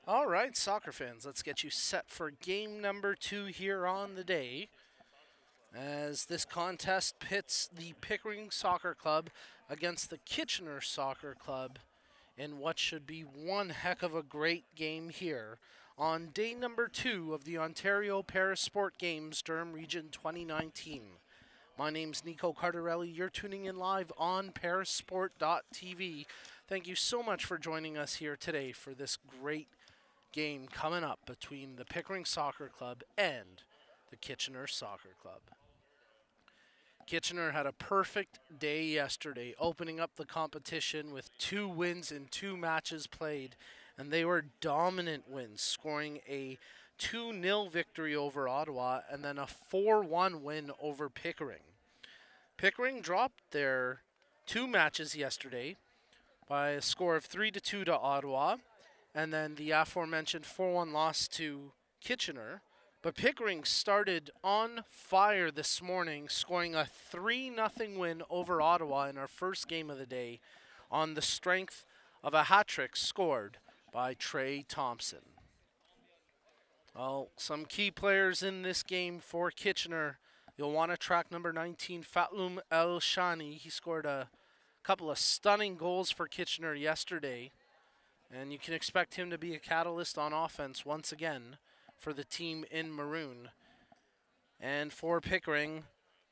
All right, soccer fans, let's get you set for game number 2 here on the day as this contest pits the Pickering Soccer Club against the Kitchener Soccer Club in what should be one heck of a great game here on day number 2 of the Ontario ParaSport Games Durham Region 2019. My name's Nico Cardarelli. You're tuning in live on parasport.tv. Thank you so much for joining us here today for this great game coming up between the Pickering Soccer Club and the Kitchener Soccer Club. Kitchener had a perfect day yesterday, opening up the competition with 2 wins in 2 matches played, and they were dominant wins, scoring a 2-0 victory over Ottawa and then a 4-1 win over Pickering. Pickering dropped their 2 matches yesterday by a score of 3-2 to Ottawa, and then the aforementioned 4-1 loss to Kitchener. But Pickering started on fire this morning, scoring a 3-0 win over Ottawa in our first game of the day on the strength of a hat-trick scored by Trey Thompson. Well, some key players in this game for Kitchener. You'll want to track number 19, Fatloum El Shani. He scored a couple of stunning goals for Kitchener yesterday, and you can expect him to be a catalyst on offense once again for the team in maroon. And for Pickering,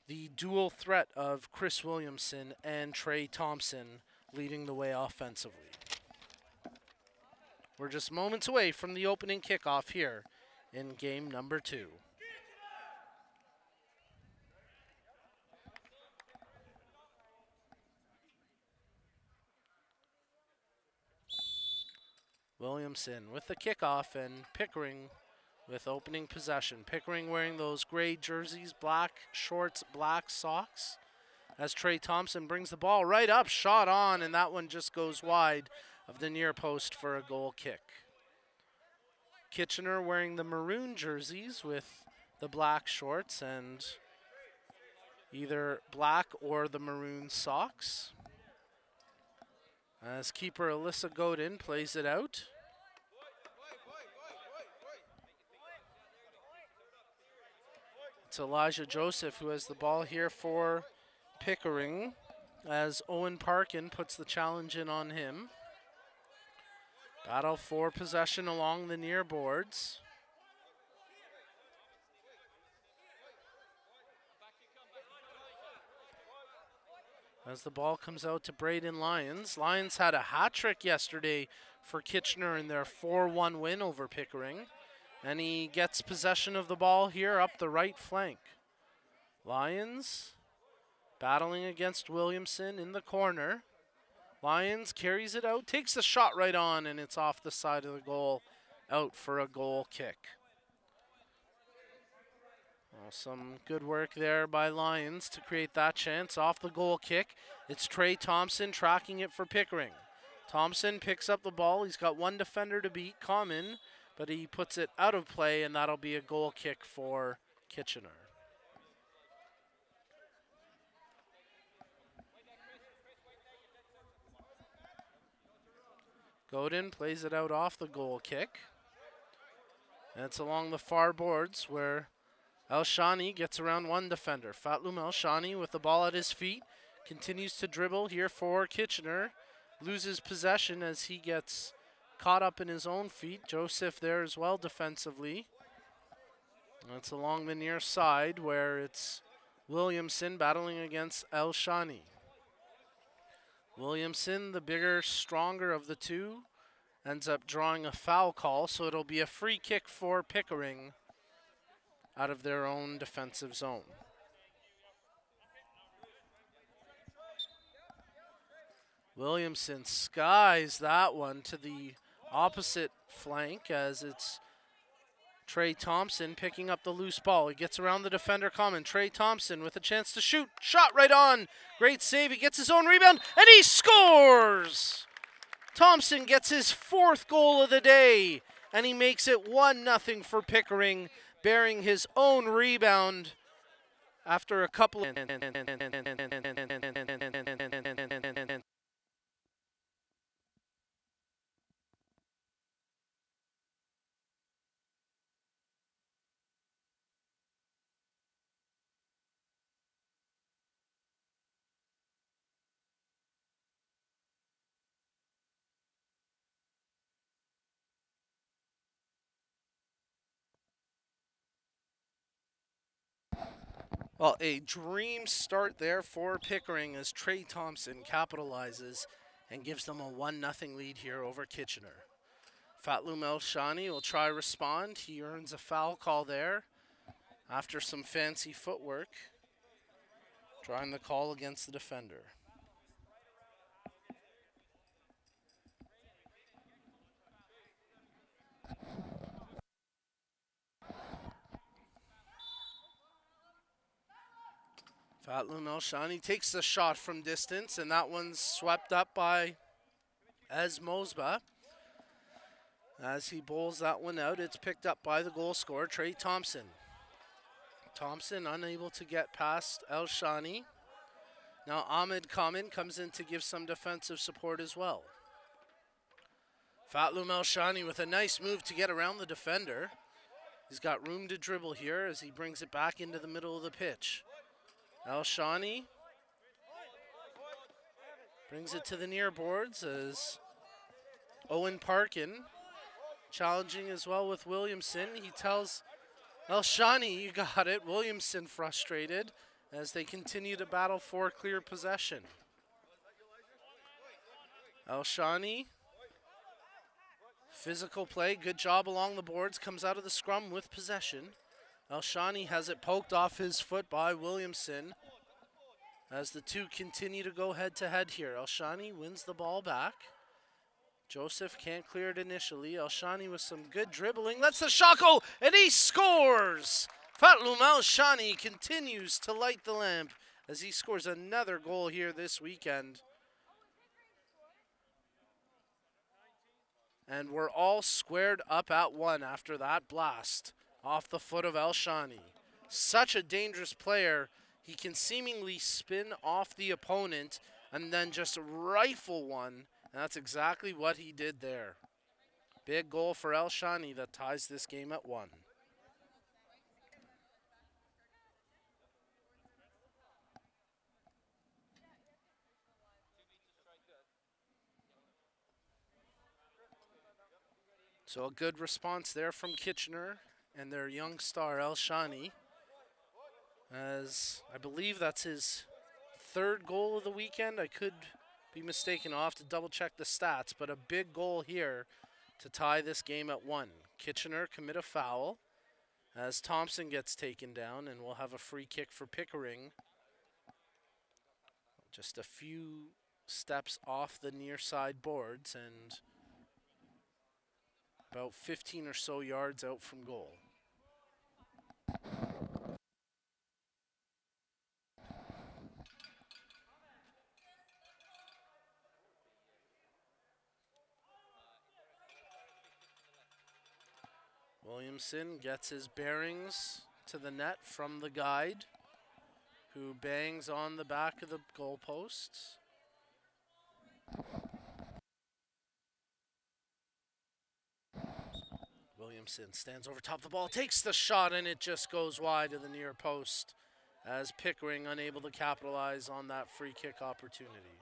the dual threat of Chris Williamson and Trey Thompson leading the way offensively. We're just moments away from the opening kickoff here in game number 2. Williamson with the kickoff and Pickering with opening possession. Pickering wearing those gray jerseys, black shorts, black socks. As Trey Thompson brings the ball right up, shot on, and that one just goes wide of the near post for a goal kick. Kitchener wearing the maroon jerseys with the black shorts and either black or the maroon socks. As keeper Alyssa Godin plays it out. It's Elijah Joseph who has the ball here for Pickering as Owen Parkin puts the challenge in on him. Battle for possession along the near boards. As the ball comes out to Braden Lyons. Lyons had a hat-trick yesterday for Kitchener in their 4-1 win over Pickering. And he gets possession of the ball here up the right flank. Lyons battling against Williamson in the corner. Lyons carries it out, takes the shot right on, and it's off the side of the goal, out for a goal kick. Well, some good work there by Lyons to create that chance. Off the goal kick, it's Trey Thompson tracking it for Pickering. Thompson picks up the ball. He's got one defender to beat, Common, but he puts it out of play, and that'll be a goal kick for Kitchener. Godin plays it out off the goal kick. And it's along the far boards where El Shani gets around one defender. Fatloum El Shani with the ball at his feet continues to dribble here for Kitchener. Loses possession as he gets caught up in his own feet. Joseph there as well defensively. It's along the near side where it's Williamson battling against El Shani. Williamson, the bigger, stronger of the two, ends up drawing a foul call, so it'll be a free kick for Pickering out of their own defensive zone. Williamson skies that one to the opposite flank as it's Trey Thompson picking up the loose ball. He gets around the defender Common. Trey Thompson with a chance to shoot. Shot right on. Great save. He gets his own rebound, and he scores! Thompson gets his 4th goal of the day, and he makes it 1-0 for Pickering, bearing his own rebound after a couple of Well, a dream start there for Pickering as Trey Thompson capitalizes and gives them a 1-0 lead here over Kitchener. Fatlum El-Shani will try respond. He earns a foul call there after some fancy footwork, drawing the call against the defender. Fatlum El-Shani takes the shot from distance, and that one's swept up by Ez Mosba. As he bowls that one out, it's picked up by the goal scorer, Trey Thompson. Thompson unable to get past El-Shani. Now Ahmed Kamen comes in to give some defensive support as well. Fatlum El-Shani with a nice move to get around the defender. He's got room to dribble here as he brings it back into the middle of the pitch. El-Shani brings it to the near boards as Owen Parkin challenging as well with Williamson. He tells El-Shani, you got it. Williamson frustrated as they continue to battle for clear possession. El-Shani, physical play, good job along the boards, comes out of the scrum with possession. El-Shani has it poked off his foot by Williamson as the two continue to go head-to-head here. El-Shani wins the ball back. Joseph can't clear it initially. El-Shani with some good dribbling, lets the shot go, and he scores! Fatlum El-Shani continues to light the lamp as he scores another goal here this weekend. And we're all squared up at 1 after that blast off the foot of El-Shani. Such a dangerous player. He can seemingly spin off the opponent and then just rifle one. And that's exactly what he did there. Big goal for El-Shani that ties this game at 1. So a good response there from Kitchener and their young star El-Shani, as I believe that's his 3rd goal of the weekend. I could be mistaken. I'll have to double check the stats, but a big goal here to tie this game at 1. Kitchener commit a foul as Thompson gets taken down, and we'll have a free kick for Pickering. Just a few steps off the near side boards and about 15 or so yards out from goal. Williamson gets his bearings to the net from the guide, who bangs on the back of the goalposts. Williamson stands over top of the ball, takes the shot, and it just goes wide to the near post as Pickering unable to capitalize on that free kick opportunity.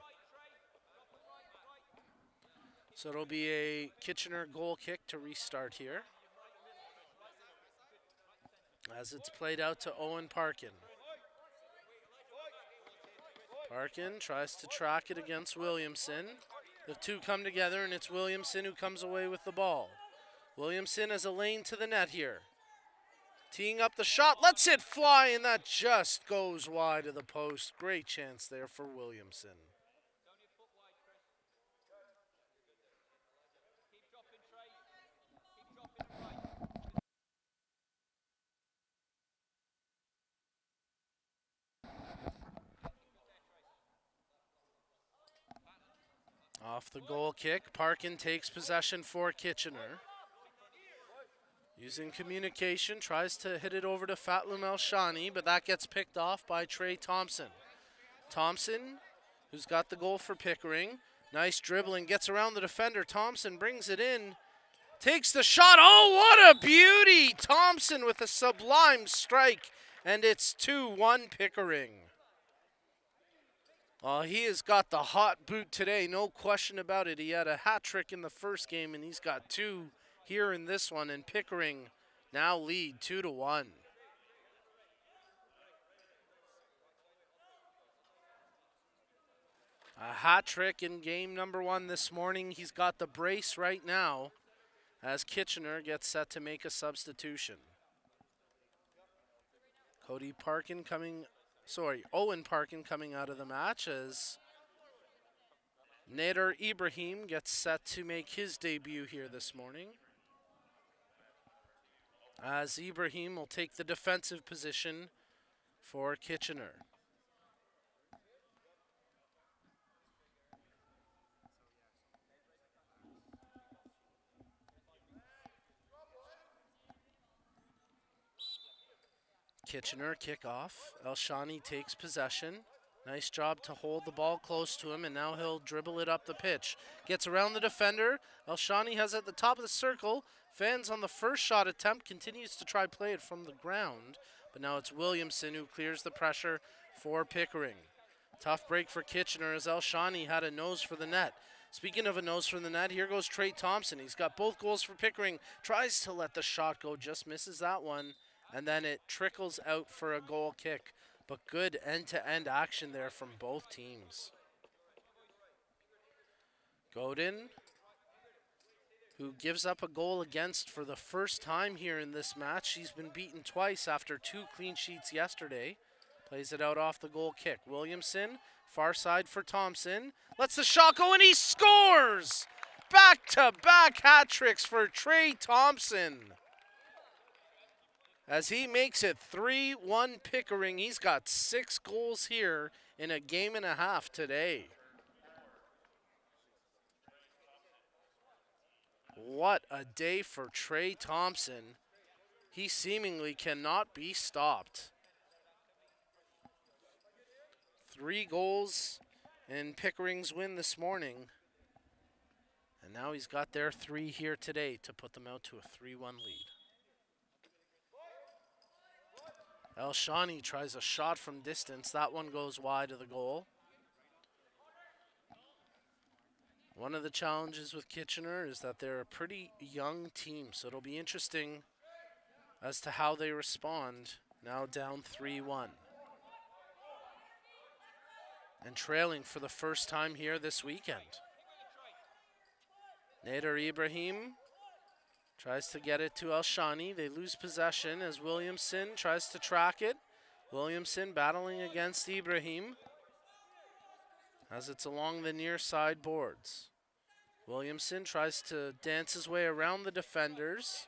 So it'll be a Kitchener goal kick to restart here, as it's played out to Owen Parkin. Parkin tries to track it against Williamson. The two come together, and it's Williamson who comes away with the ball. Williamson has a lane to the net here. Teeing up the shot, lets it fly, and that just goes wide of the post. Great chance there for Williamson. Off the goal kick, Parkin takes possession for Kitchener. Using communication, tries to hit it over to Fatlum El-Shani, but that gets picked off by Trey Thompson. Thompson, who's got the goal for Pickering. Nice dribbling, gets around the defender. Thompson brings it in, takes the shot. Oh, what a beauty! Thompson with a sublime strike, and it's 2-1 Pickering. He has got the hot boot today, no question about it. He had a hat trick in the first game, and he's got 2 here in this one, and Pickering now lead 2-1. A hat trick in game number 1 this morning. He's got the brace right now as Kitchener gets set to make a substitution. Owen Parkin coming out of the match as Nader Ibrahim gets set to make his debut here this morning. As Ibrahim will take the defensive position for Kitchener. Kitchener kickoff. Elshani takes possession. Nice job to hold the ball close to him, and now he'll dribble it up the pitch. Gets around the defender. Elshani has it at the top of the circle. Fans on the first shot attempt, continues to try play it from the ground, but now it's Williamson who clears the pressure for Pickering. Tough break for Kitchener as Elshani had a nose for the net. Speaking of a nose for the net, here goes Trey Thompson. He's got both goals for Pickering. Tries to let the shot go, just misses that one. And then it trickles out for a goal kick. But good end-to-end action there from both teams. Godin, who gives up a goal against for the first time here in this match. He's been beaten twice after 2 clean sheets yesterday. Plays it out off the goal kick. Williamson, far side for Thompson. Lets the shot go and he scores! Back-to-back hat tricks for Trey Thompson. As he makes it 3-1 Pickering. He's got 6 goals here in a game and a half today. What a day for Trey Thompson. He seemingly cannot be stopped. 3 goals in Pickering's win this morning. And now he's got their 3 here today to put them out to a 3-1 lead. Elshani tries a shot from distance. That one goes wide of the goal. One of the challenges with Kitchener is that they're a pretty young team, so it'll be interesting as to how they respond. Now down 3-1. And trailing for the first time here this weekend. Nader Ibrahim tries to get it to Elshani. They lose possession as Williamson tries to track it. Williamson battling against Ibrahim as it's along the near side boards. Williamson tries to dance his way around the defenders.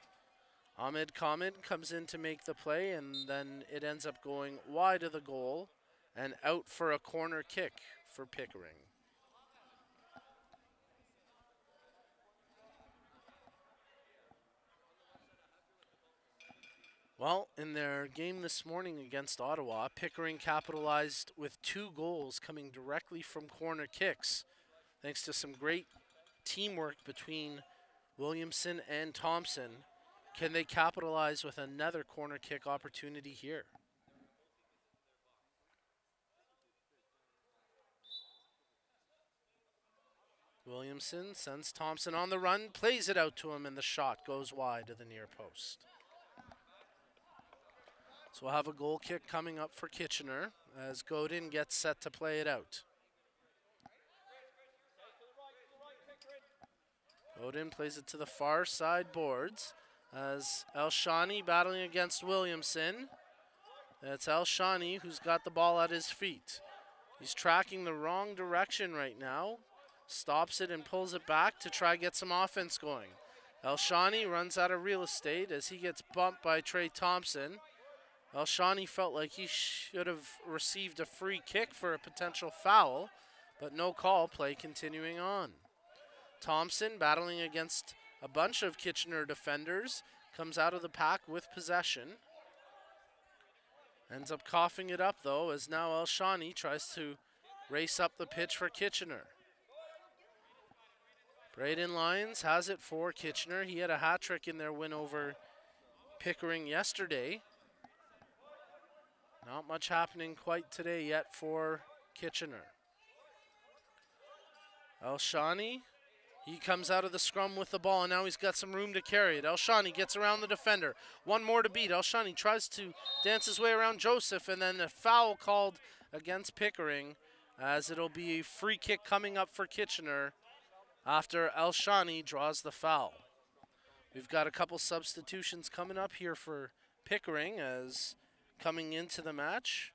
Ahmed Khamid comes in to make the play, and then it ends up going wide of the goal and out for a corner kick for Pickering. Well, in their game this morning against Ottawa, Pickering capitalized with 2 goals coming directly from corner kicks, thanks to some great teamwork between Williamson and Thompson. Can they capitalize with another corner kick opportunity here? Williamson sends Thompson on the run, plays it out to him, and the shot goes wide to the near post. So we'll have a goal kick coming up for Kitchener as Godin gets set to play it out. Godin plays it to the far side boards as Elshani battling against Williamson. It's Elshani who's got the ball at his feet. He's tracking the wrong direction right now. Stops it and pulls it back to try get some offense going. Elshani runs out of real estate as he gets bumped by Trey Thompson. Elshani felt like he should have received a free kick for a potential foul, but no call, play continuing on. Thompson, battling against a bunch of Kitchener defenders, comes out of the pack with possession. Ends up coughing it up, though, as now Elshani tries to race up the pitch for Kitchener. Braden Lyons has it for Kitchener. He had a hat trick in their win over Pickering yesterday. Not much happening quite today yet for Kitchener. Elshani, he comes out of the scrum with the ball, and now he's got some room to carry it. Elshani gets around the defender. One more to beat. Elshani tries to dance his way around Joseph, and then a foul called against Pickering as it'll be a free kick coming up for Kitchener after Elshani draws the foul. We've got a couple substitutions coming up here for Pickering as coming into the match.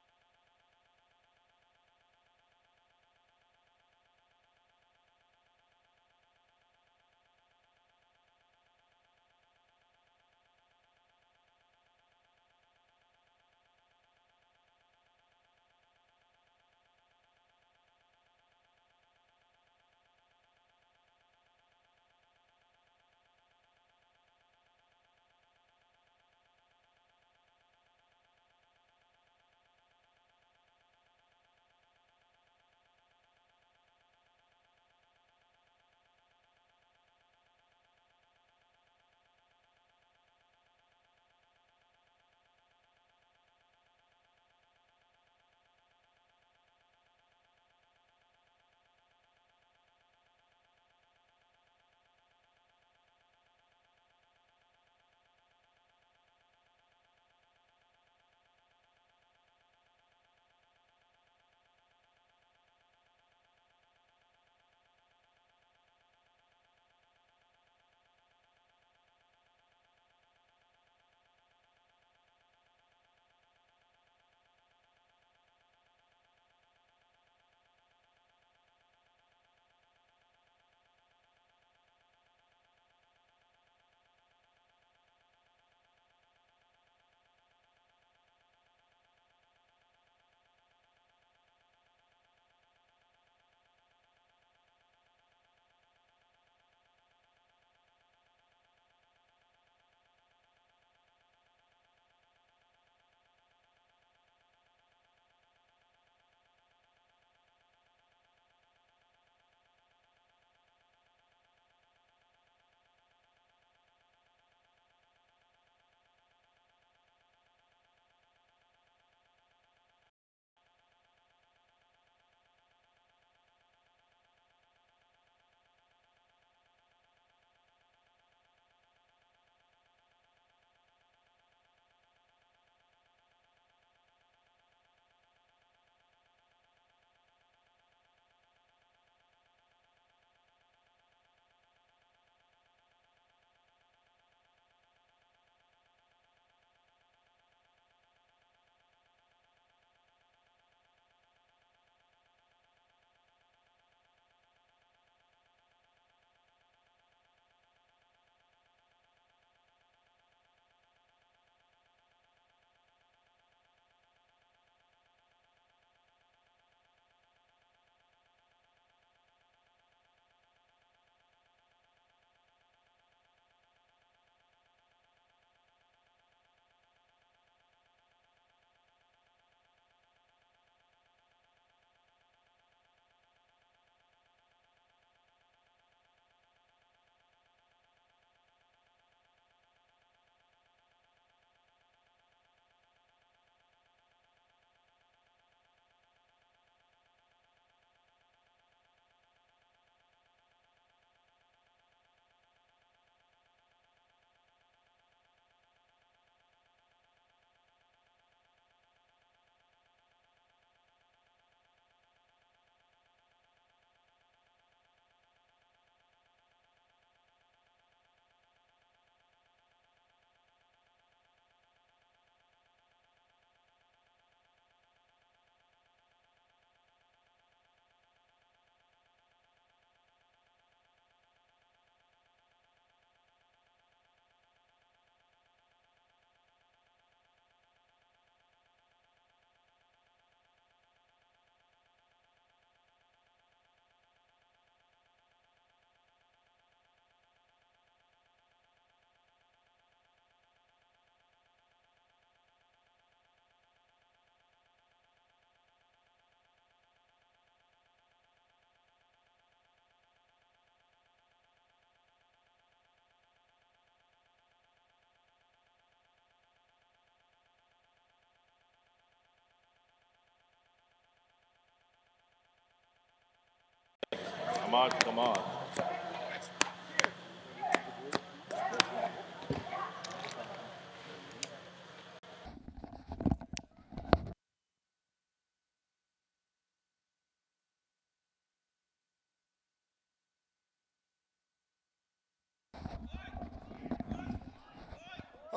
Come on.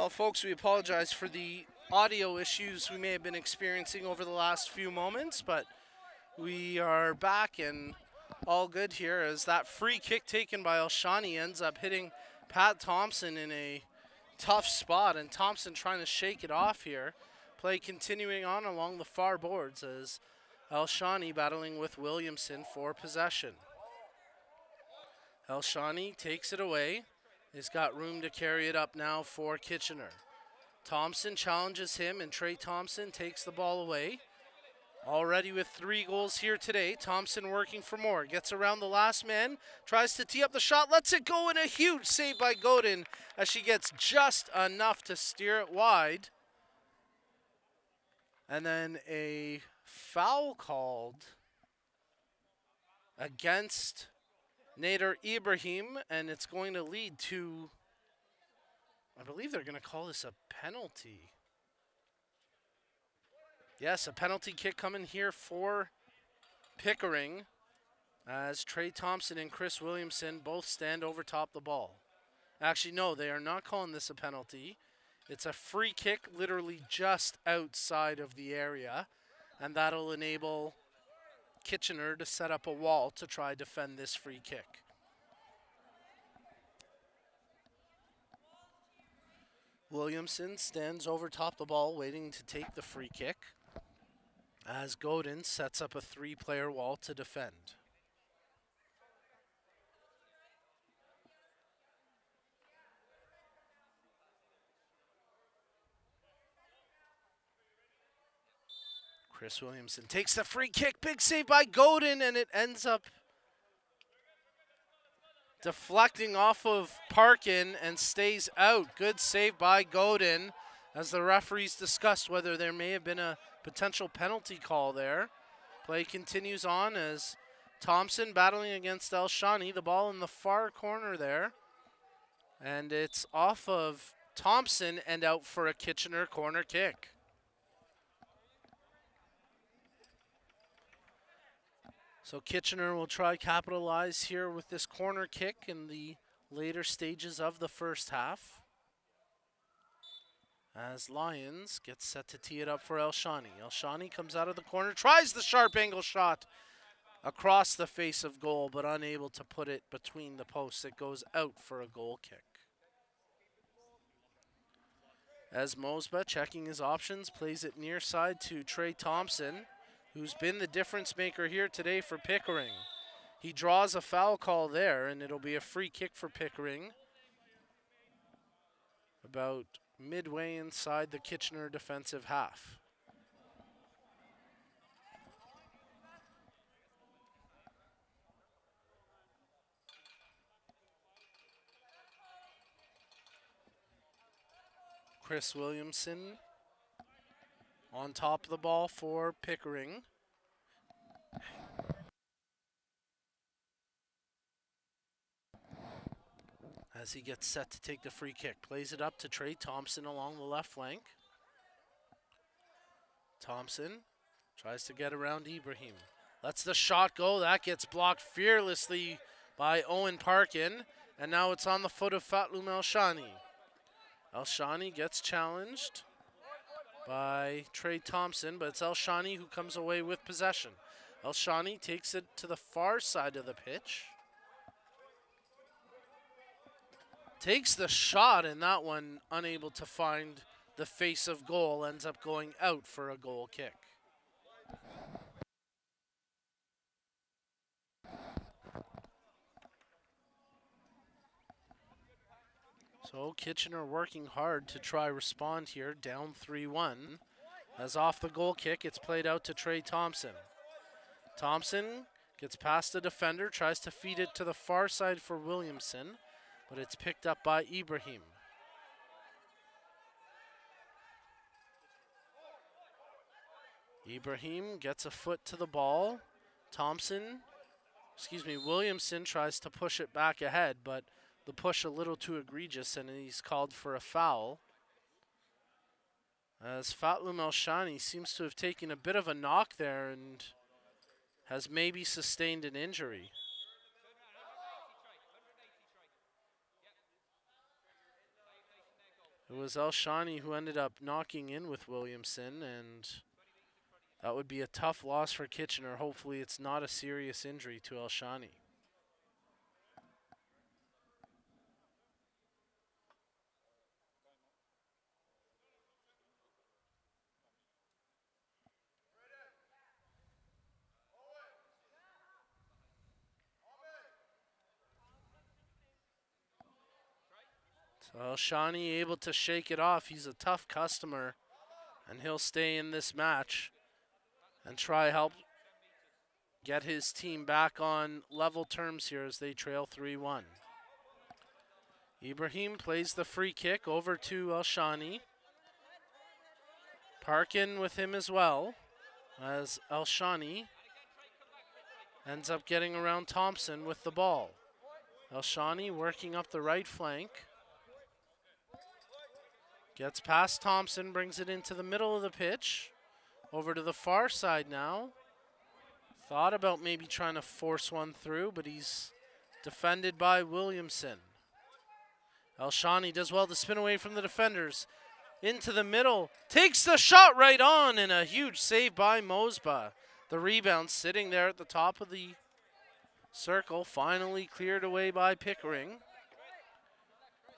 Well, folks, we apologize for the audio issues we may have been experiencing over the last few moments, but we are back and all good here as that free kick taken by Elshani ends up hitting Pat Thompson in a tough spot, and Thompson trying to shake it off here. Play continuing on along the far boards as Elshani battling with Williamson for possession. Elshani takes it away. He's got room to carry it up now for Kitchener. Thompson challenges him, and Trey Thompson takes the ball away. Already with 3 goals here today. Thompson working for more. Gets around the last man. Tries to tee up the shot. Lets it go, and a huge save by Godin as she gets just enough to steer it wide. And then a foul called against Nader Ibrahim, and it's going to lead to, I believe they're going to call this a penalty. Yes, a penalty kick coming here for Pickering as Trey Thompson and Chris Williamson both stand over top the ball. Actually, no, they are not calling this a penalty. It's a free kick literally just outside of the area, and that'll enable Kitchener to set up a wall to try defend this free kick. Williamson stands over top the ball waiting to take the free kick as Godin sets up a 3-player wall to defend. Chris Williamson takes the free kick, big save by Godin, and it ends up deflecting off of Parkin and stays out. Good save by Godin as the referees discussed whether there may have been a potential penalty call there. Play continues on as Thompson battling against Elshani. The ball in the far corner there. And it's off of Thompson and out for a Kitchener corner kick. So Kitchener will try capitalize here with this corner kick in the later stages of the first half. As Lyons gets set to tee it up for Elshani. Elshani comes out of the corner, tries the sharp angle shot across the face of goal, but unable to put it between the posts. It goes out for a goal kick. As Mosba, checking his options, plays it near side to Trey Thompson, who's been the difference maker here today for Pickering. He draws a foul call there, and it'll be a free kick for Pickering. About midway inside the Kitchener defensive half. Chris Williamson on top of the ball for Pickering. As he gets set to take the free kick. Plays it up to Trey Thompson along the left flank. Thompson tries to get around Ibrahim. Lets the shot go. That gets blocked fearlessly by Owen Parkin. And now it's on the foot of Fatlum Elshani. Elshani gets challenged by Trey Thompson, but it's Elshani who comes away with possession. Elshani takes it to the far side of the pitch. Takes the shot, and that one unable to find the face of goal, ends up going out for a goal kick. So Kitchener working hard to try respond here, down 3-1. As off the goal kick, it's played out to Trey Thompson. Thompson gets past the defender, tries to feed it to the far side for Williamson, but it's picked up by Ibrahim. Ibrahim gets a foot to the ball. Williamson tries to push it back ahead, but the push a little too egregious, and he's called for a foul. As Fatlum Elshani seems to have taken a bit of a knock there and has maybe sustained an injury. It was Elshani who ended up knocking in with Williamson, and that would be a tough loss for Kitchener. Hopefully it's not a serious injury to Elshani. So Elshani able to shake it off. He's a tough customer, and he'll stay in this match and try help get his team back on level terms here as they trail 3-1. Ibrahim plays the free kick over to Elshani. Parkin with him as well, as Elshani ends up getting around Thompson with the ball. Elshani working up the right flank. Gets past Thompson, brings it into the middle of the pitch. Over to the far side now. Thought about maybe trying to force one through, but he's defended by Williamson. Elshani does well to spin away from the defenders. Into the middle, takes the shot right on, and a huge save by Mosba. The rebound sitting there at the top of the circle, finally cleared away by Pickering,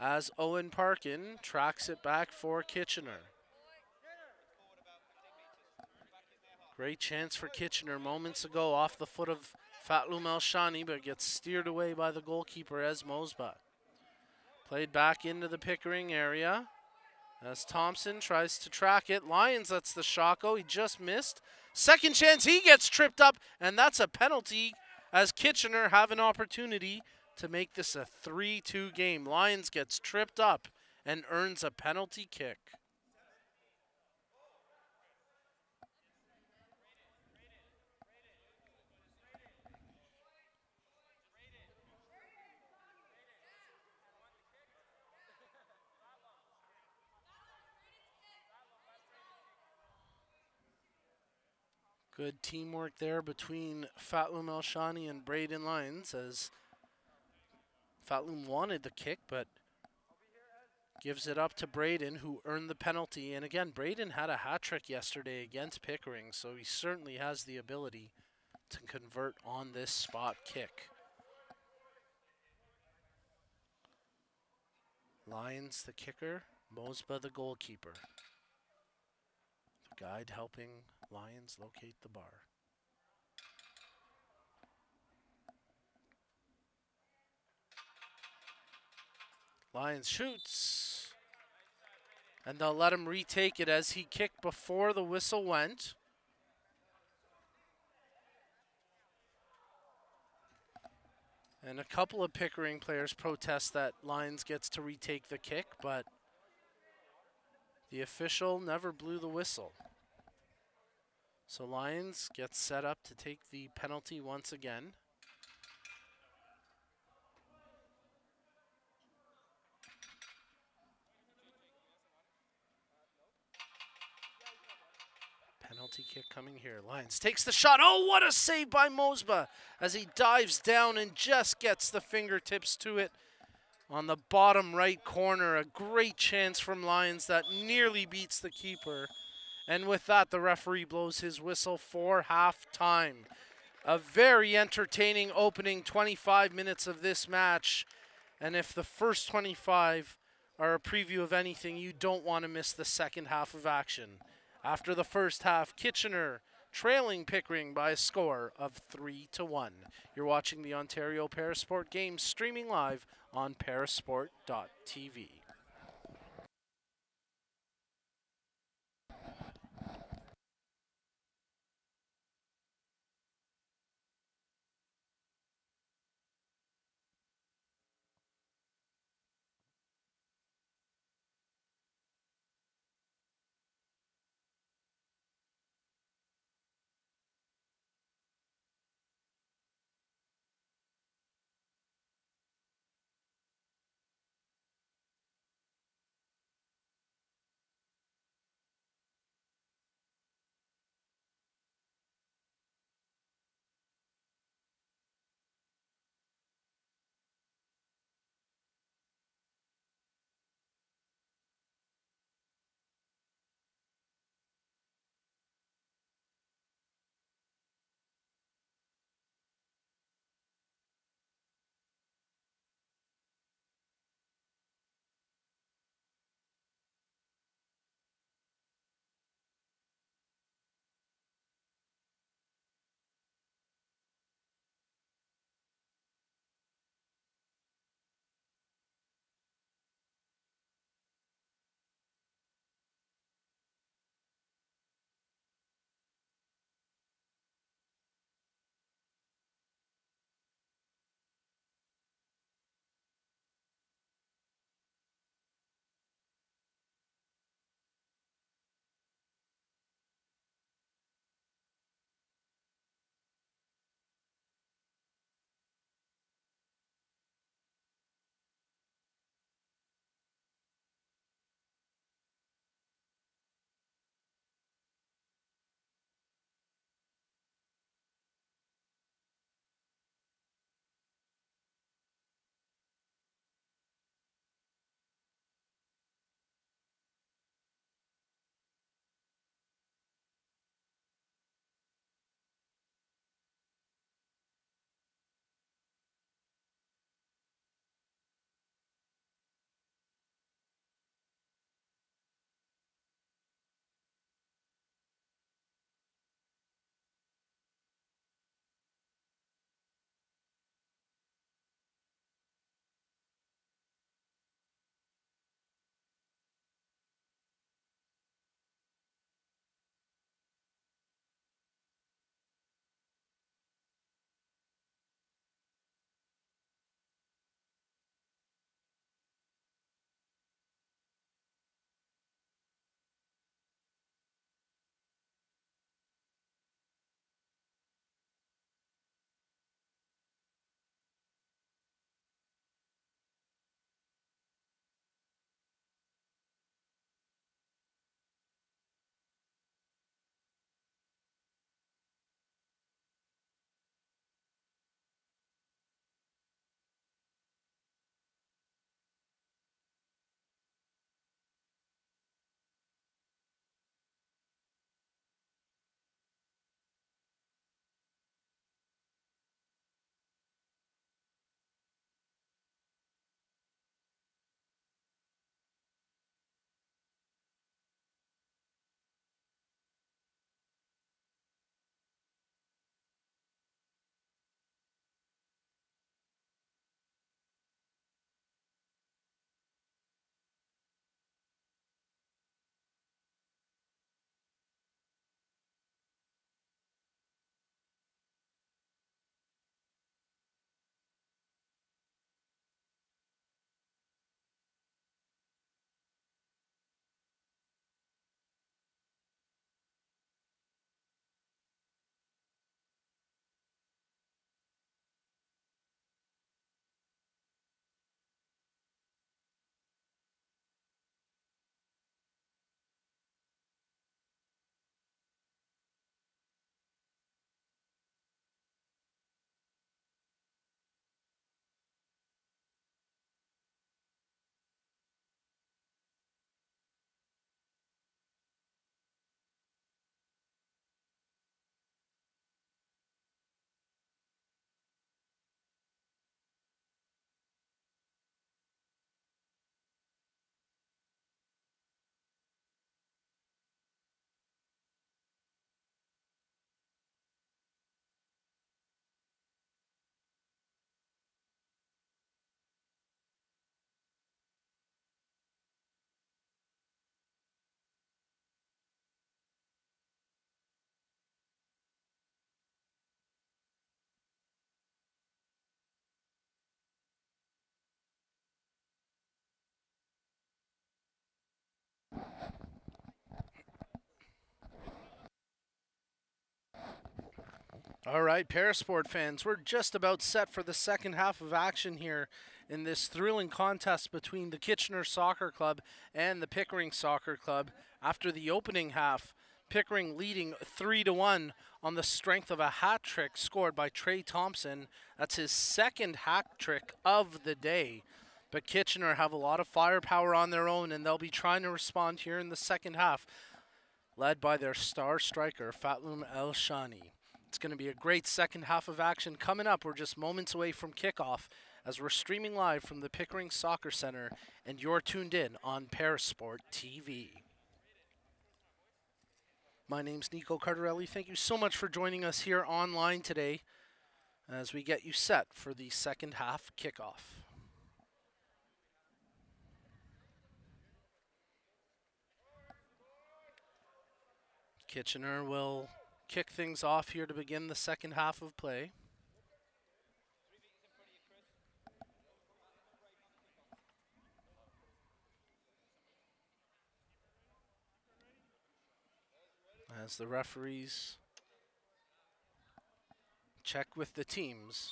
as Owen Parkin tracks it back for Kitchener. Great chance for Kitchener moments ago off the foot of Fatloum Elshani, but gets steered away by the goalkeeper as Mosba. Played back into the Pickering area as Thompson tries to track it. Lyons lets the shot go. He just missed. Second chance, he gets tripped up, and that's a penalty as Kitchener have an opportunity to make this a 3-2 game. Lyons gets tripped up and earns a penalty kick. Good teamwork there between Fatloum Elshani and Braden Lyons, as Fatloum wanted the kick, but gives it up to Braden, who earned the penalty. And again, Braden had a hat trick yesterday against Pickering, so he certainly has the ability to convert on this spot kick. Lyons the kicker, Mosba the goalkeeper. The guide helping Lyons locate the bar. Lyons shoots, and they'll let him retake it as he kicked before the whistle went. And a couple of Pickering players protest that Lyons gets to retake the kick, but the official never blew the whistle. So Lyons gets set up to take the penalty once again. Penalty kick coming here. Lyons takes the shot. Oh, what a save by Mosba as he dives down and just gets the fingertips to it on the bottom right corner. A great chance from Lyons that nearly beats the keeper. And with that, the referee blows his whistle for halftime. A very entertaining opening 25 minutes of this match. And if the first 25 are a preview of anything, you don't want to miss the second half of action. After the first half, Kitchener trailing Pickering by a score of 3-1. You're watching the Ontario ParaSport games streaming live on parasport.tv. All right, ParaSport fans, we're just about set for the second half of action here in this thrilling contest between the Kitchener Soccer Club and the Pickering Soccer Club. After the opening half, Pickering leading 3-1 on the strength of a hat trick scored by Trey Thompson. That's his second hat trick of the day. But Kitchener have a lot of firepower on their own, and they'll be trying to respond here in the second half, led by their star striker, Fatloum El Shani. It's going to be a great second half of action coming up. We're just moments away from kickoff as we're streaming live from the Pickering Soccer Center, and you're tuned in on ParaSport TV. My name's Nico Cardarelli. Thank you so much for joining us here online today as we get you set for the second half kickoff. Kitchener will kick things off here to begin the second half of play. As the referees check with the teams,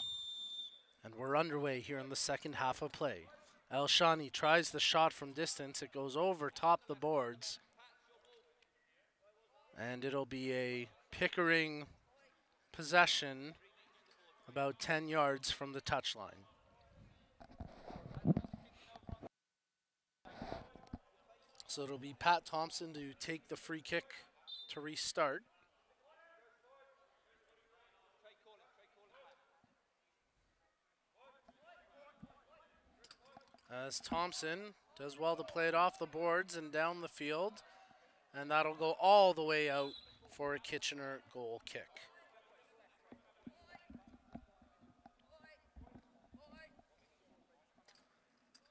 and we're underway here in the second half of play. El Shani tries the shot from distance. It goes over top the boards, and it'll be a Pickering possession about 10 yards from the touchline. So it'll be Pat Thompson to take the free kick to restart. As Thompson does well to play it off the boards and down the field, and that'll go all the way out for a Kitchener goal kick.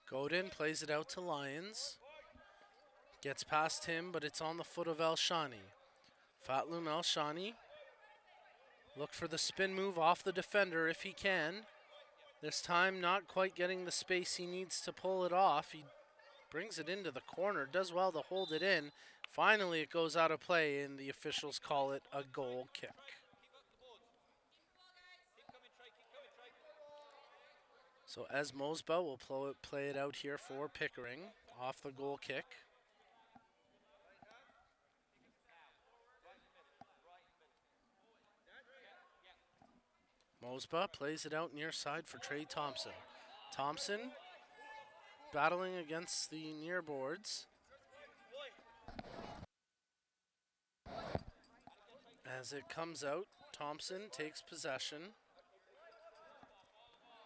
Godin plays it out to Lyons. Gets past him, but it's on the foot of El Shani. Fatloum El Shani. Look for the spin move off the defender if he can. This time not quite getting the space he needs to pull it off. He brings it into the corner, does well to hold it in. Finally it goes out of play and the officials call it a goal kick. So Ez Mosba will play it out here for Pickering off the goal kick. Mosba plays it out near side for Trey Thompson. Thompson battling against the near boards. As it comes out, Thompson takes possession.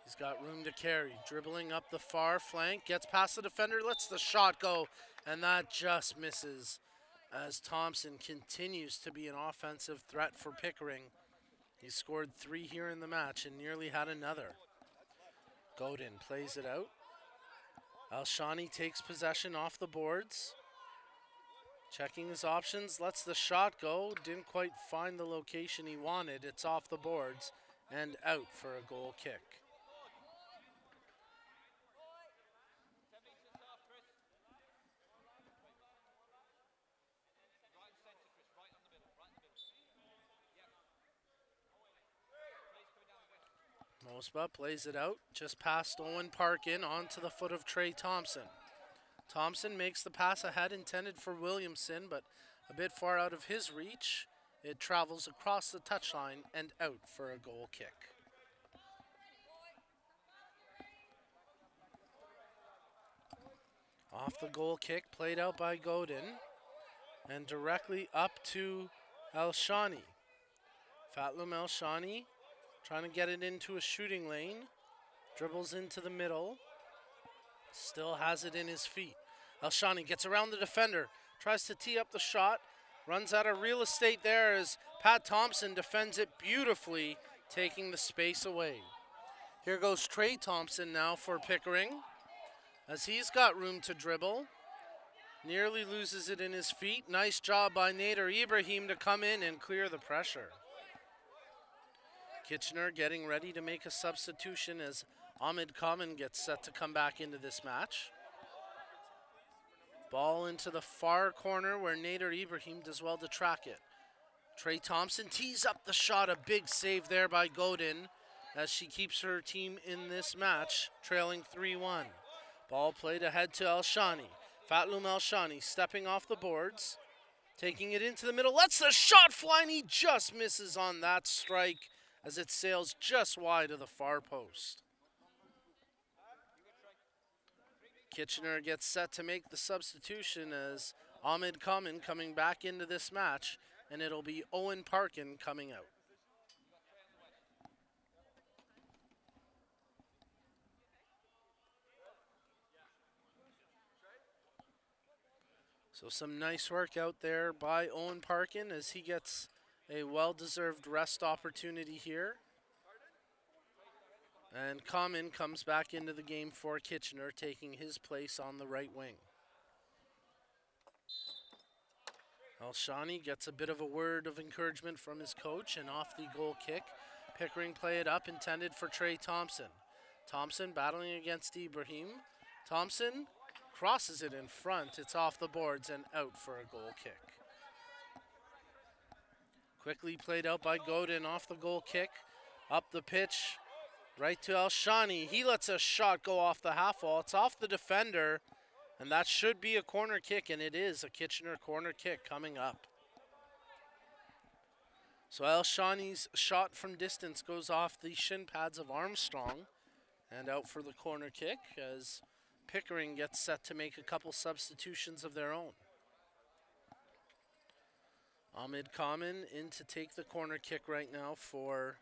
He's got room to carry, dribbling up the far flank, gets past the defender, lets the shot go, and that just misses as Thompson continues to be an offensive threat for Pickering. He scored 3 here in the match and nearly had another. Godin plays it out. El Shani takes possession off the boards. Checking his options, lets the shot go. Didn't quite find the location he wanted. It's off the boards and out for a goal kick. Mosba plays it out, just past Owen Parkin onto the foot of Trey Thompson. Thompson makes the pass ahead intended for Williamson, but a bit far out of his reach. It travels across the touchline and out for a goal kick. Off the goal kick, played out by Godin, and directly up to El Shani. Fatloum El Shani trying to get it into a shooting lane. Dribbles into the middle. Still has it in his feet. El Shani gets around the defender. Tries to tee up the shot. Runs out of real estate there as Pat Thompson defends it beautifully, taking the space away. Here goes Trey Thompson now for Pickering, as he's got room to dribble. Nearly loses it in his feet. Nice job by Nader Ibrahim to come in and clear the pressure. Kitchener getting ready to make a substitution as Ahmed Kamen gets set to come back into this match. Ball into the far corner where Nader Ibrahim does well to track it. Trey Thompson tees up the shot. A big save there by Godin as she keeps her team in this match, trailing 3-1. Ball played ahead to Elshani. Fatlum Elshani stepping off the boards, taking it into the middle, lets the shot fly, and he just misses on that strike as it sails just wide of the far post. Kitchener gets set to make the substitution as Ahmed Kamen coming back into this match, and it'll be Owen Parkin coming out. So some nice work out there by Owen Parkin as he gets a well-deserved rest opportunity here. And Kamen comes back into the game for Kitchener, taking his place on the right wing. Elshani gets a bit of a word of encouragement from his coach, and off the goal kick, Pickering play it up, intended for Trey Thompson. Thompson battling against Ibrahim. Thompson crosses it in front. It's off the boards and out for a goal kick. Quickly played out by Godin off the goal kick. Up the pitch, right to Elshani. He lets a shot go off the half wall. It's off the defender, and that should be a corner kick, and it is a Kitchener corner kick coming up. So Elshani's shot from distance goes off the shin pads of Armstrong and out for the corner kick as Pickering gets set to make a couple substitutions of their own. Ahmed Kamen in to take the corner kick right now for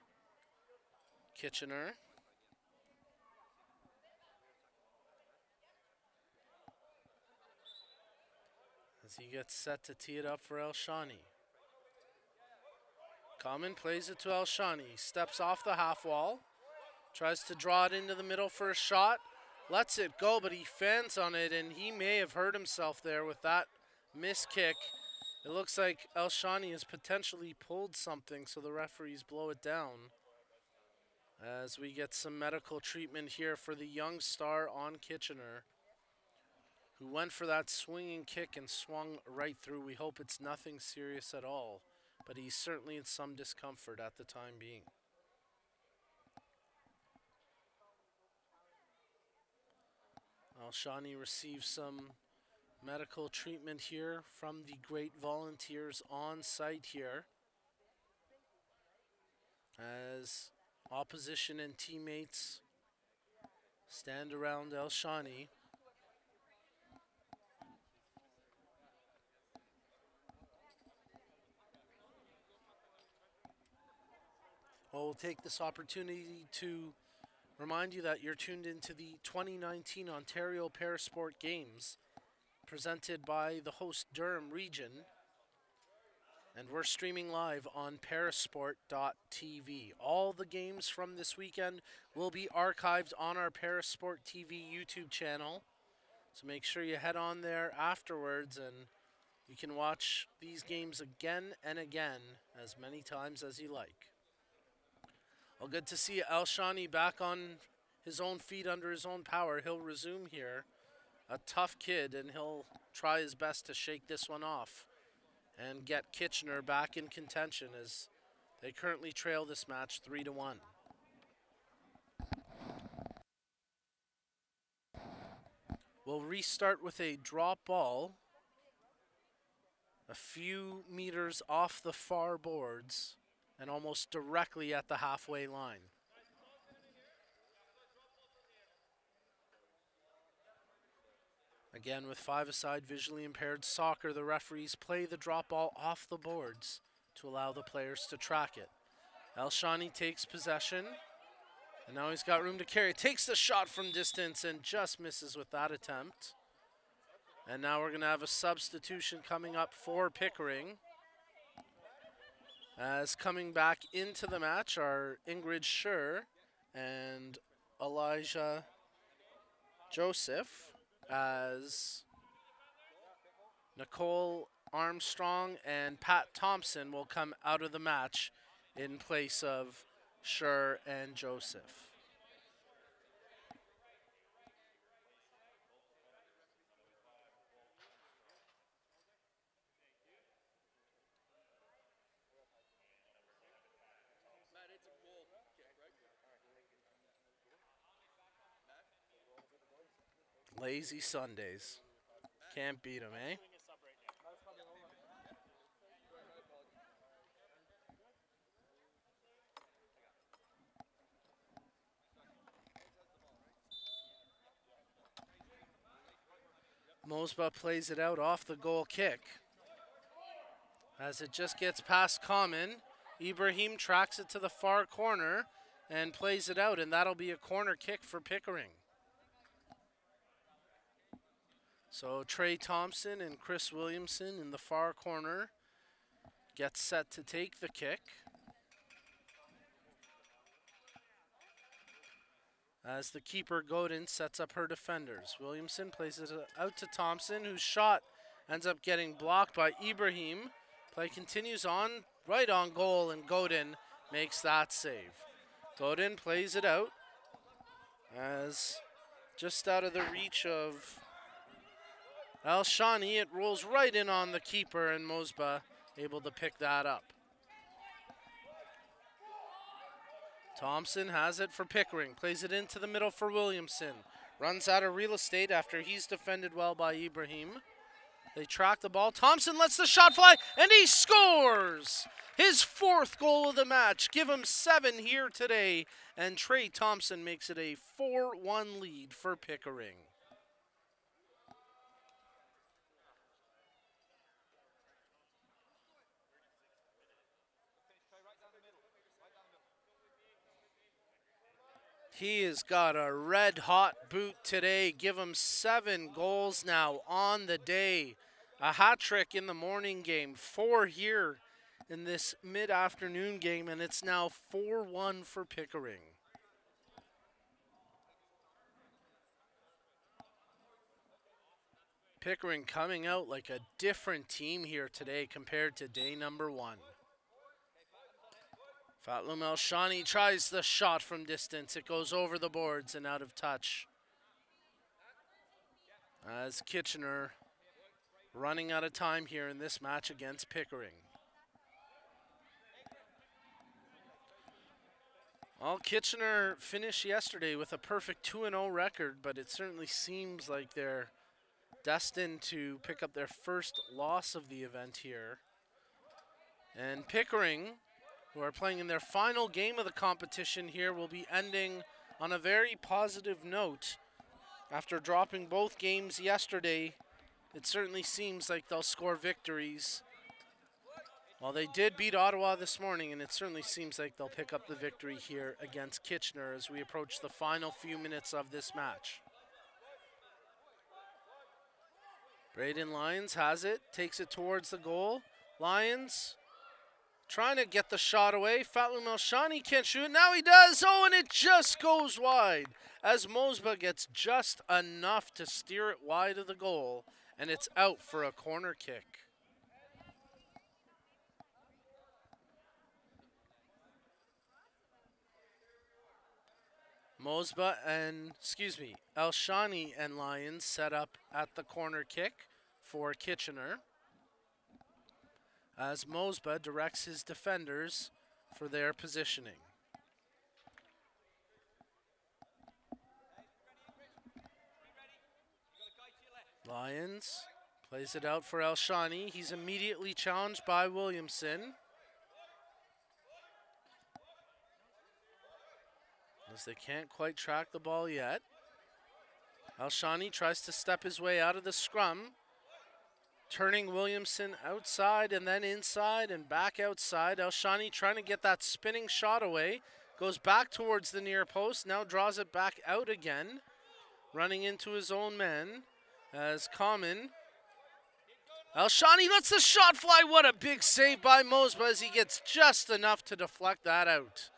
Kitchener. As he gets set to tee it up for Elshani. Kamen plays it to Elshani. Steps off the half wall. Tries to draw it into the middle for a shot. Lets it go, but he fends on it, and he may have hurt himself there with that missed kick. It looks like Elshani has potentially pulled something, so the referees blow it down. As we get some medical treatment here for the young star on Kitchener, who went for that swinging kick and swung right through. We hope it's nothing serious at all, but he's certainly in some discomfort at the time being. Elshani receives some medical treatment here from the great volunteers on site here, as opposition and teammates stand around Elshani. Well, we'll take this opportunity to remind you that you're tuned into the 2019 Ontario ParaSport Games presented by the host Durham Region, and we're streaming live on parasport.tv. All the games from this weekend will be archived on our ParaSport TV YouTube channel, so make sure you head on there afterwards and you can watch these games again and again as many times as you like. Well, good to see Elshani back on his own feet under his own power. He'll resume here. A tough kid, and he'll try his best to shake this one off and get Kitchener back in contention as they currently trail this match 3-1. We'll restart with a drop ball a few meters off the far boards and almost directly at the halfway line. Again, with five-a-side visually impaired soccer, the referees play the drop ball off the boards to allow the players to track it. Elshani takes possession, and now he's got room to carry. Takes the shot from distance and just misses with that attempt. And now we're going to have a substitution coming up for Pickering. As coming back into the match are Ingrid Schur and Elijah Joseph, as Nicole Armstrong and Pat Thompson will come out of the match in place of Schur and Joseph. Lazy Sundays. Can't beat them, eh? Mosba plays it out off the goal kick. As it just gets past Common, Ibrahim tracks it to the far corner and plays it out, and that'll be a corner kick for Pickering. So Trey Thompson and Chris Williamson in the far corner get set to take the kick. As the keeper Godin sets up her defenders. Williamson plays it out to Thompson, whose shot ends up getting blocked by Ibrahim. Play continues on, right on goal, and Godin makes that save. Godin plays it out as just out of the reach of El Shani, it rolls right in on the keeper, and Mosba able to pick that up. Thompson has it for Pickering, plays it into the middle for Williamson. Runs out of real estate after he's defended well by Ibrahim. They track the ball. Thompson lets the shot fly, and he scores! His 4th goal of the match. Give him 7 here today, and Trey Thompson makes it a 4-1 lead for Pickering. He has got a red-hot boot today. Give him 7 goals now on the day. A hat trick in the morning game, 4 here in this mid-afternoon game, and it's now 4-1 for Pickering. Pickering coming out like a different team here today compared to day number 1. Fatlum El Shani tries the shot from distance. It goes over the boards and out of touch. As Kitchener running out of time here in this match against Pickering. Well, Kitchener finished yesterday with a perfect 2-0 record, but it certainly seems like they're destined to pick up their first loss of the event here. And Pickering, who are playing in their final game of the competition here, will be ending on a very positive note. After dropping both games yesterday, it certainly seems like they'll score victories. Well, they did beat Ottawa this morning, and it certainly seems like they'll pick up the victory here against Kitchener as we approach the final few minutes of this match. Braden Lyons has it, takes it towards the goal. Lyons trying to get the shot away. Fatlum El Shani can't shoot. Now he does. Oh, and it just goes wide as Mosba gets just enough to steer it wide of the goal, and it's out for a corner kick. El Shani and Lyons set up at the corner kick for Kitchener, as Mosba directs his defenders for their positioning. Lyons plays it out for El Shani. He's immediately challenged by Williamson, as they can't quite track the ball yet. El Shani tries to step his way out of the scrum, turning Williamson outside and then inside and back outside. El Shani trying to get that spinning shot away. Goes back towards the near post, now draws it back out again. Running into his own men as Common. El Shani lets the shot fly. What a big save by Mosba as he gets just enough to deflect that out.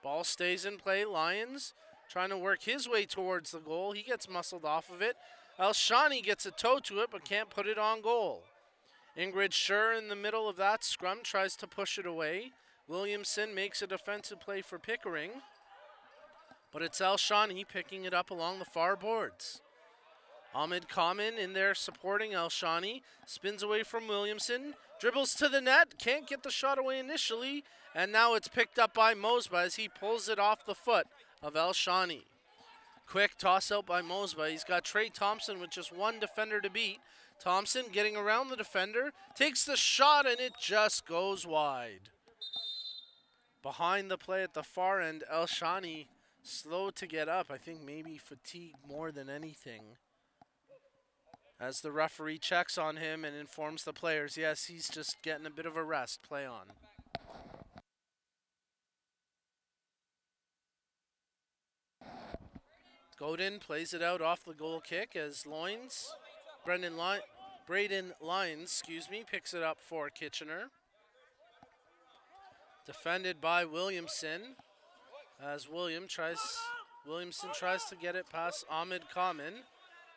Ball stays in play. Lyons trying to work his way towards the goal. He gets muscled off of it. El Shani gets a toe to it but can't put it on goal. Ingrid Schur in the middle of that scrum tries to push it away. Williamson makes a defensive play for Pickering, but it's El Shani picking it up along the far boards. Ahmed Common in there supporting El Shani. Spins away from Williamson. Dribbles to the net. Can't get the shot away initially. And now it's picked up by Mosba as he pulls it off the foot of El Shani. Quick toss out by Mosba. He's got Trey Thompson with just one defender to beat. Thompson getting around the defender, takes the shot, and it just goes wide. Behind the play at the far end, Elshani slow to get up. I think maybe fatigue more than anything. As the referee checks on him and informs the players, yes, he's just getting a bit of a rest. Play on. Godin plays it out off the goal kick as Braden Lyons, picks it up for Kitchener. Defended by Williamson as Williamson tries to get it past Ahmed Kamen.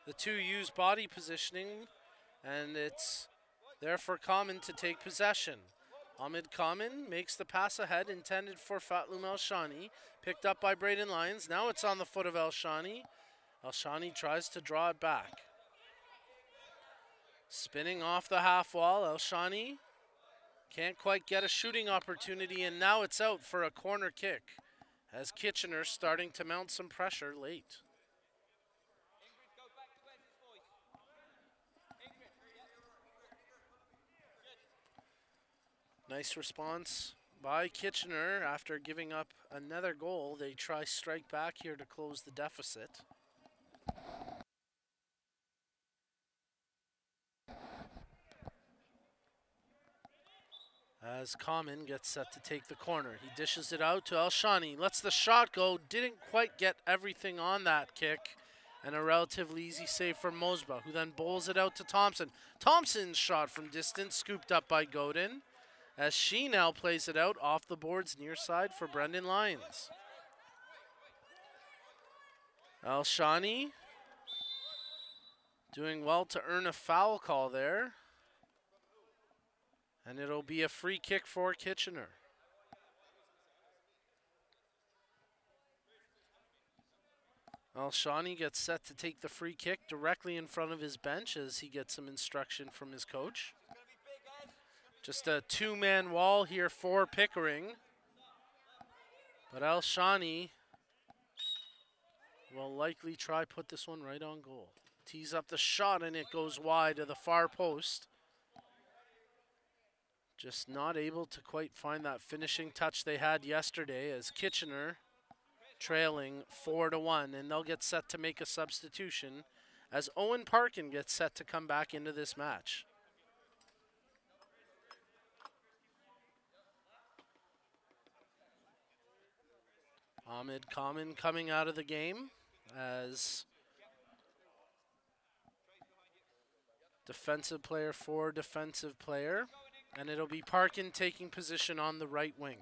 The two use body positioning, and it's there for Kamen to take possession. Ahmed Kamen makes the pass ahead intended for Fatloum Elshani, picked up by Braden Lyons. Now it's on the foot of Elshani. Elshani tries to draw it back. Spinning off the half wall, Elshani can't quite get a shooting opportunity, and now it's out for a corner kick as Kitchener starting to mount some pressure late. Nice response by Kitchener after giving up another goal. They try strike back here to close the deficit. As Kamen gets set to take the corner. He dishes it out to Elshani. Lets the shot go. Didn't quite get everything on that kick. And a relatively easy save from Mosba, who then bowls it out to Thompson. Thompson's shot from distance, scooped up by Godin, as she now plays it out off the boards near side for Brendan Lyons. Elshani doing well to earn a foul call there. And it'll be a free kick for Kitchener. Elshani gets set to take the free kick directly in front of his bench as he gets some instruction from his coach. Just a two-man wall here for Pickering. But Elshani will likely try put this one right on goal. Tees up the shot and it goes wide to the far post. Just not able to quite find that finishing touch they had yesterday as Kitchener trailing 4-1, and they'll get set to make a substitution as Owen Parkin gets set to come back into this match. Ahmed Kamen coming out of the game as defensive player for defensive player. And it'll be Parkin taking position on the right wing.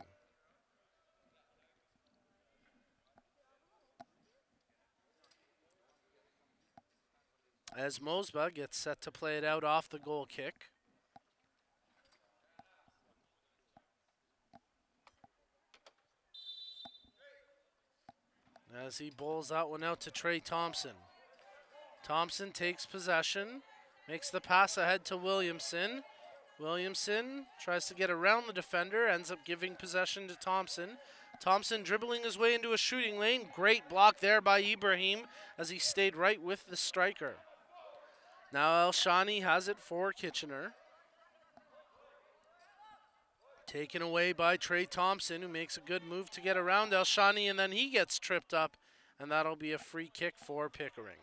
As Mosba gets set to play it out off the goal kick. As he bowls that one out to Trey Thompson. Thompson takes possession, makes the pass ahead to Williamson. Williamson tries to get around the defender, ends up giving possession to Thompson. Thompson dribbling his way into a shooting lane. Great block there by Ibrahim as he stayed right with the striker. Now Elshani has it for Kitchener. Taken away by Trey Thompson, who makes a good move to get around Elshani, and then he gets tripped up, and that'll be a free kick for Pickering.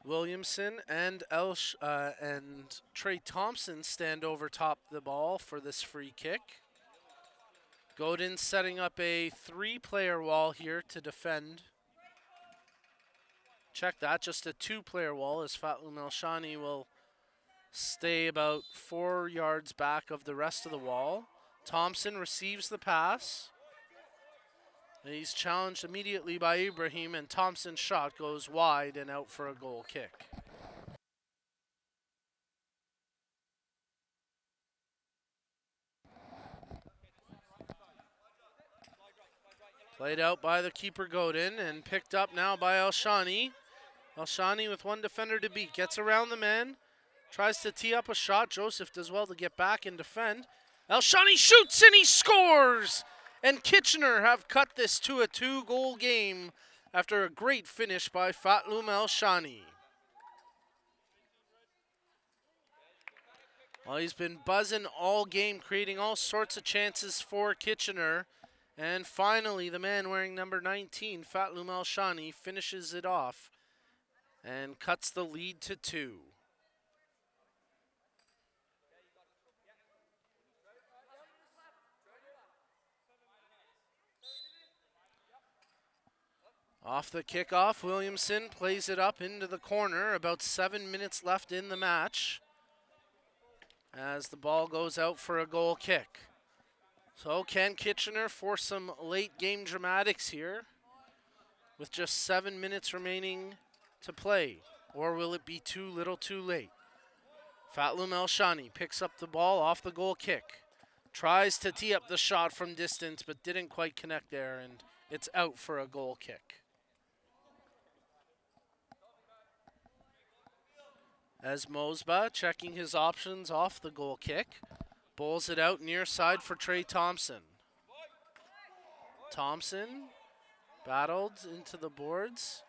Williamson and Trey Thompson stand over top the ball for this free kick. Godin setting up a three-player wall here to defend. Check that, just a two-player wall as Fatloum Elshani will stay about 4 yards back of the rest of the wall. Thompson receives the pass. He's challenged immediately by Ibrahim, and Thompson's shot goes wide and out for a goal kick. Played out by the keeper Godin and picked up now by Elshani. Elshani with one defender to beat, gets around the man, Tries to tee up a shot. Joseph does well to get back and defend. Elshani shoots and he scores! And Kitchener have cut this to a 2-goal game after a great finish by Fatlum Elshani. Well, he's been buzzing all game, creating all sorts of chances for Kitchener. And finally, the man wearing number 19, Fatlum Elshani, finishes it off and cuts the lead to 2. Off the kickoff, Williamson plays it up into the corner. About 7 minutes left in the match as the ball goes out for a goal kick. So can Kitchener force some late game dramatics here with just 7 minutes remaining to play? Or will it be too little too late? Fatlum Elshani picks up the ball off the goal kick. Tries to tee up the shot from distance but didn't quite connect there, and it's out for a goal kick. As Mosba checking his options off the goal kick. Bowls it out near side for Trey Thompson. Thompson battled into the boards.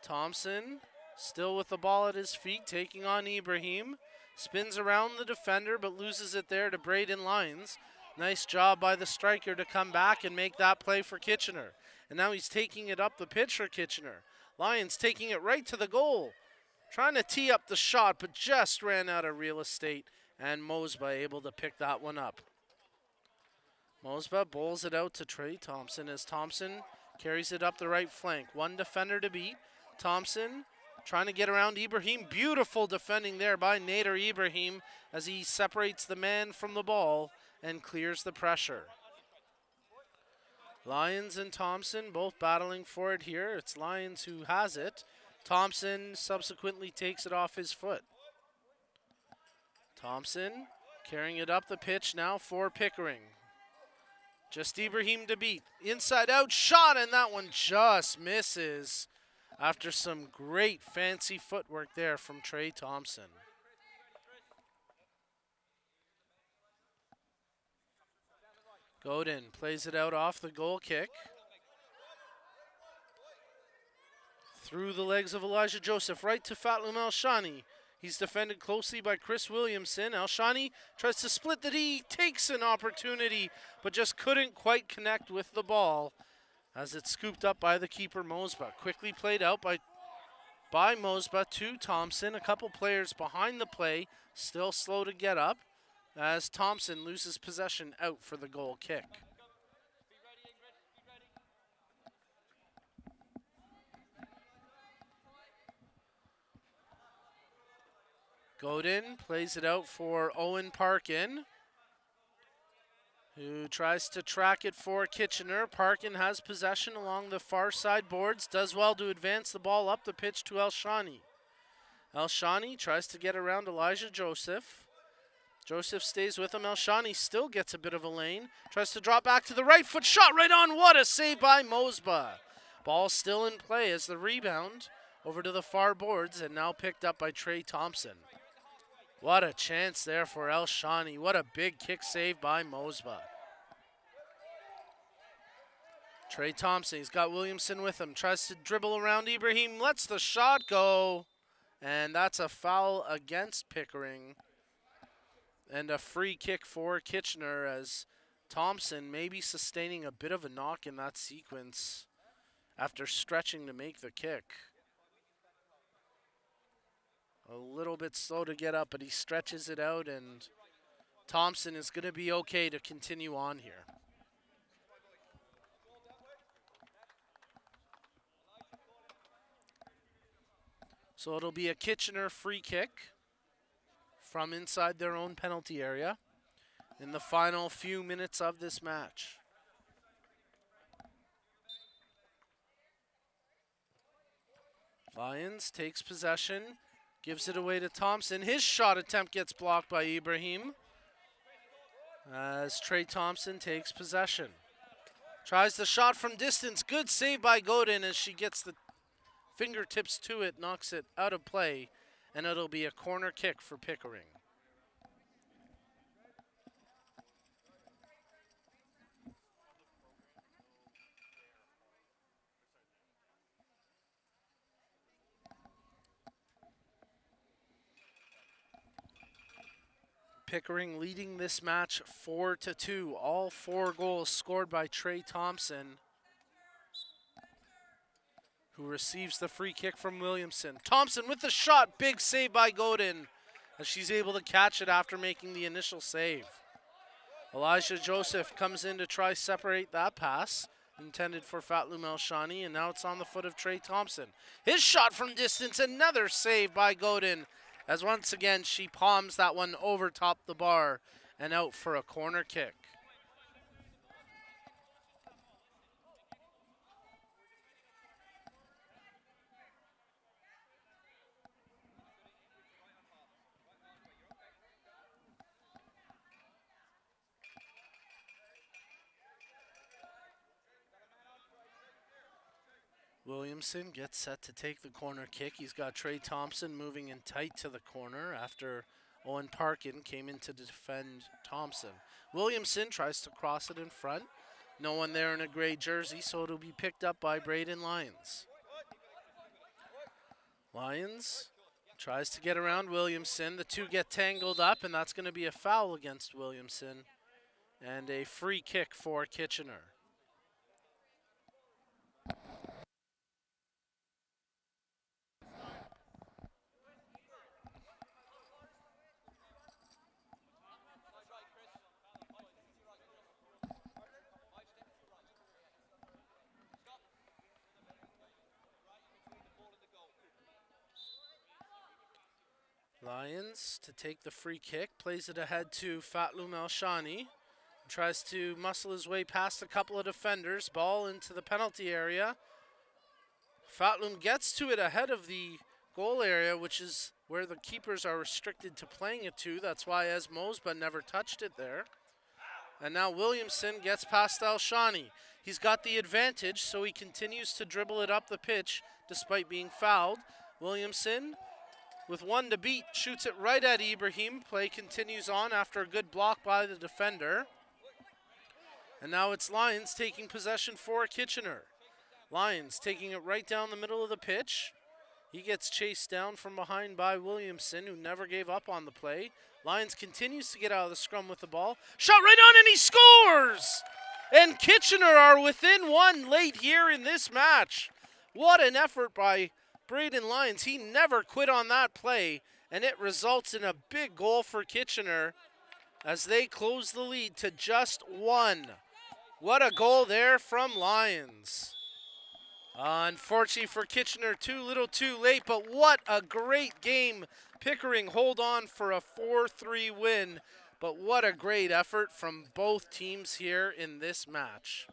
Thompson still with the ball at his feet, taking on Ibrahim. Spins around the defender but loses it there to Braden Lyons. Nice job by the striker to come back and make that play for Kitchener. And now he's taking it up the pitch for Kitchener. Lyons taking it right to the goal. Trying to tee up the shot, but just ran out of real estate, and Mosba able to pick that one up. Mosba bowls it out to Trey Thompson as Thompson carries it up the right flank. One defender to beat. Thompson trying to get around Ibrahim. Beautiful defending there by Nader Ibrahim as he separates the man from the ball and clears the pressure. Lyons and Thompson both battling for it here. It's Lyons who has it. Thompson subsequently takes it off his foot. Thompson carrying it up the pitch now for Pickering. Just Ibrahim to beat. Inside out shot, and that one just misses after some great fancy footwork there from Trey Thompson. Godin plays it out off the goal kick. Through the legs of Elijah Joseph, right to Fatlum Elshani. He's defended closely by Chris Williamson. Elshani tries to split the D, takes an opportunity, but just couldn't quite connect with the ball as it's scooped up by the keeper, Mosba. Quickly played out by Mosba to Thompson. A couple players behind the play, still slow to get up, as Thompson loses possession out for the goal kick. Godin plays it out for Owen Parkin, who tries to track it for Kitchener. Parkin has possession along the far side boards, does well to advance the ball up the pitch to Elshani. Elshani tries to get around Elijah Joseph. Joseph stays with him. Elshani still gets a bit of a lane. Tries to drop back to the right foot. Shot right on. What a save by Mosba. Ball still in play as the rebound over to the far boards and now picked up by Trey Thompson. What a chance there for Elshani. What a big kick save by Mosba. Trey Thompson, he's got Williamson with him. Tries to dribble around Ibrahim. Lets the shot go. And that's a foul against Pickering. And a free kick for Kitchener as Thompson maybe sustaining a bit of a knock in that sequence after stretching to make the kick. A little bit slow to get up, but he stretches it out, and Thompson is going to be okay to continue on here. So it'll be a Kitchener free kick from inside their own penalty area in the final few minutes of this match. Lyons takes possession, gives it away to Thompson. His shot attempt gets blocked by Ibrahim as Trey Thompson takes possession. Tries the shot from distance. Good save by Godin as she gets the fingertips to it, knocks it out of play. and it'll be a corner kick for Pickering. Pickering leading this match 4-2. All 4 goals scored by Trey Thompson, who receives the free kick from Williamson. Thompson with the shot. Big save by Godin, as she's able to catch it after making the initial save. Elijah Joseph comes in to try separate that pass intended for Fatlum Elshani, and now it's on the foot of Trey Thompson. His shot from distance, another save by Godin, as once again she palms that one over top the bar and out for a corner kick. Williamson gets set to take the corner kick. He's got Trey Thompson moving in tight to the corner after Owen Parkin came in to defend Thompson. Williamson tries to cross it in front. No one there in a gray jersey, so it'll be picked up by Braden Lyons. Lyons tries to get around Williamson. The two get tangled up, and that's going to be a foul against Williamson and a free kick for Kitchener. Lyons to take the free kick, plays it ahead to Fatlum Elshani. Tries to muscle his way past a couple of defenders, ball into the penalty area. Fatlum gets to it ahead of the goal area, which is where the keepers are restricted to playing it to. That's why Mosba never touched it there. And now Williamson gets past Elshani. He's got the advantage, so he continues to dribble it up the pitch despite being fouled. Williamson, with 1 to beat, shoots it right at Ibrahim. Play continues on after a good block by the defender. And now it's Lyons taking possession for Kitchener. Lyons taking it right down the middle of the pitch. He gets chased down from behind by Williamson, who never gave up on the play. Lyons continues to get out of the scrum with the ball. Shot right on, and he scores! And Kitchener are within 1 late here in this match. What an effort by Braden Lyons. He never quit on that play, and it results in a big goal for Kitchener as they close the lead to just 1. What a goal there from Lyons. Unfortunately for Kitchener, too little too late, but what a great game. Pickering hold on for a 4-3 win, but what a great effort from both teams here in this match.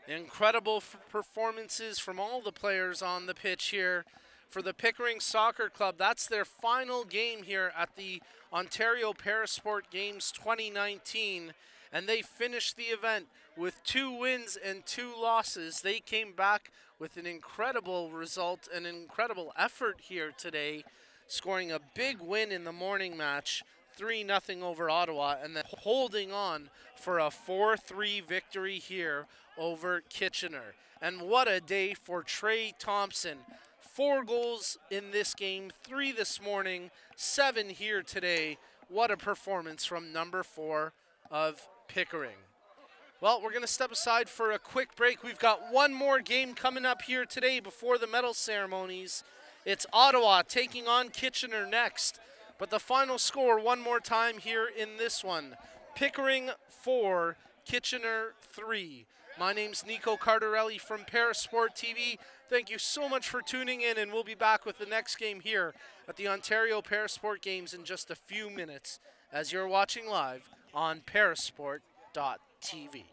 Incredible performances from all the players on the pitch here for the Pickering Soccer Club. That's their final game here at the Ontario ParaSport Games 2019, and they finished the event with 2 wins and 2 losses. They came back with an incredible result, an incredible effort here today, scoring a big win in the morning match, 3-0 over Ottawa, and then holding on for a 4-3 victory here over Kitchener. And what a day for Trey Thompson. 4 goals in this game, 3 this morning, 7 here today. What a performance from number 4 of Pickering. Well, we're going to step aside for a quick break. We've got one more game coming up here today before the medal ceremonies. It's Ottawa taking on Kitchener next. But the final score one more time here in this one. Pickering 4, Kitchener 3. My name's Nico Cardarelli from ParaSport TV. Thank you so much for tuning in, and we'll be back with the next game here at the Ontario ParaSport Games in just a few minutes as you're watching live on parasport.tv.